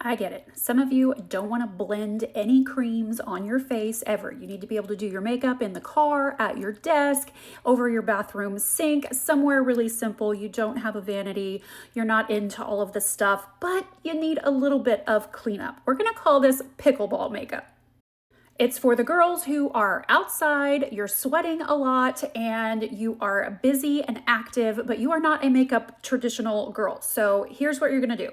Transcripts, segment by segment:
I get it. Some of you don't want to blend any creams on your face ever. You need to be able to do your makeup in the car, at your desk, over your bathroom sink, somewhere really simple. You don't have a vanity. You're not into all of this stuff, but you need a little bit of cleanup. We're going to call this pickleball makeup. It's for the girls who are outside, you're sweating a lot, and you are busy and active, but you are not a makeup traditional girl. So here's what you're going to do.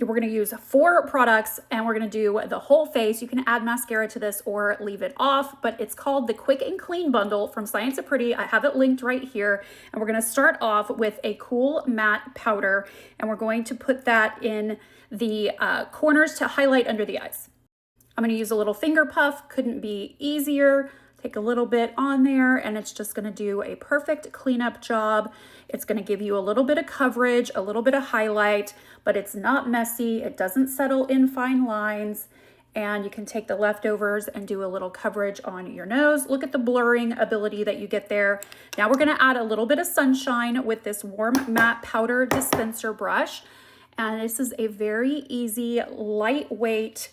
We're going to use 4 products and we're going to do the whole face. You can add mascara to this or leave it off, but it's called the Quick and Clean Bundle from Science of Pretty. I have it linked right here. And we're going to start off with a cool matte powder, and we're going to put that in the corners to highlight under the eyes. I'm going to use a little finger puff. Couldn't be easier. Take a little bit on there, and it's just going to do a perfect cleanup job. It's going to give you a little bit of coverage, a little bit of highlight, but it's not messy. It doesn't settle in fine lines, and you can take the leftovers and do a little coverage on your nose. Look at the blurring ability that you get there. Now we're going to add a little bit of sunshine with this warm matte powder dispenser brush, and this is a very easy, lightweight,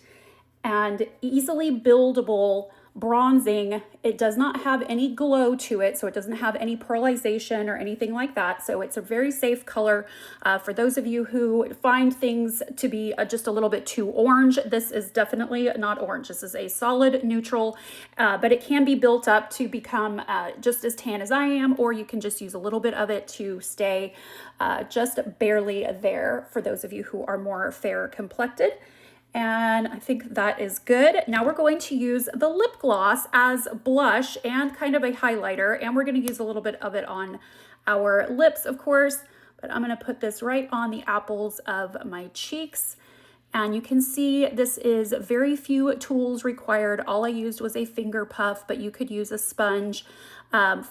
and easily buildable bronzing. It does not have any glow to it, so it doesn't have any pearlization or anything like that. So it's a very safe color. For those of you who find things to be just a little bit too orange, this is definitely not orange. This is a solid neutral, but it can be built up to become just as tan as I am, or you can just use a little bit of it to stay just barely there for those of you who are more fair complected. And I think that is good. Now we're going to use the lip gloss as blush and kind of a highlighter, and we're going to use a little bit of it on our lips, of course, but I'm going to put this right on the apples of my cheeks. And you can see this is very few tools required. All I used was a finger puff, but you could use a sponge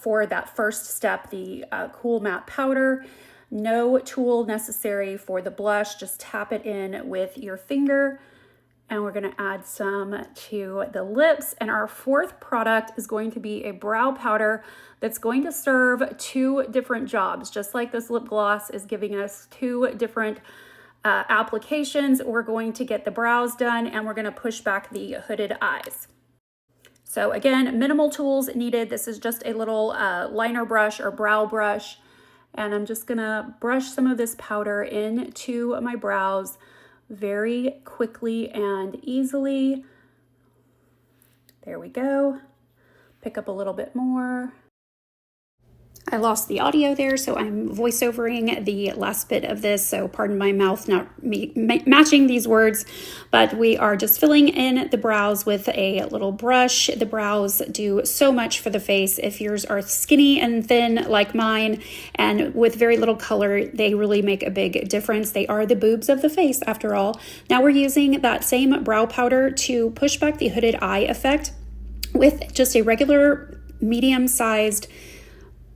for that first step, the cool matte powder. No tool necessary for the blush. Just tap it in with your finger. And we're going to add some to the lips. And our 4th product is going to be a brow powder that's going to serve 2 different jobs. Just like this lip gloss is giving us 2 different applications. We're going to get the brows done, and we're going to push back the hooded eyes. So again, minimal tools needed. This is just a little liner brush or brow brush. And I'm just going to brush some of this powder into my brows very quickly and easily. There we go. Pick up a little bit more. I lost the audio there, so I'm voiceovering the last bit of this, so pardon my mouth not matching these words, but we are just filling in the brows with a little brush. The brows do so much for the face. If yours are skinny and thin like mine and with very little color, they really make a big difference. They are the boobs of the face after all. Now we're using that same brow powder to push back the hooded eye effect with just a regular medium-sized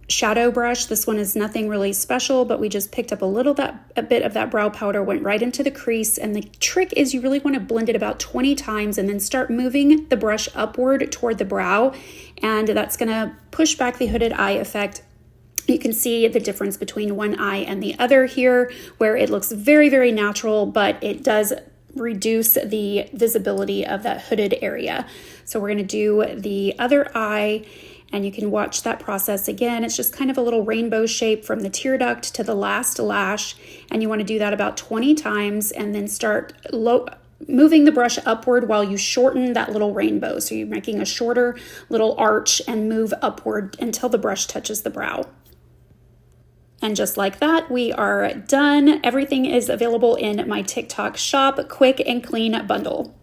shadow brush. This one is nothing really special, but we just picked up a bit of that brow powder, went right into the crease. And the trick is you really want to blend it about 20 times and then start moving the brush upward toward the brow. And that's going to push back the hooded eye effect. You can see the difference between one eye and the other here, where it looks very, very natural, but it does reduce the visibility of that hooded area. So we're going to do the other eye, and you can watch that process again. It's just kind of a little rainbow shape from the tear duct to the last lash. And you want to do that about 20 times and then start moving the brush upward while you shorten that little rainbow. So you're making a shorter little arch and move upward until the brush touches the brow. And just like that, we are done. Everything is available in my TikTok shop, Quick and Clean Bundle.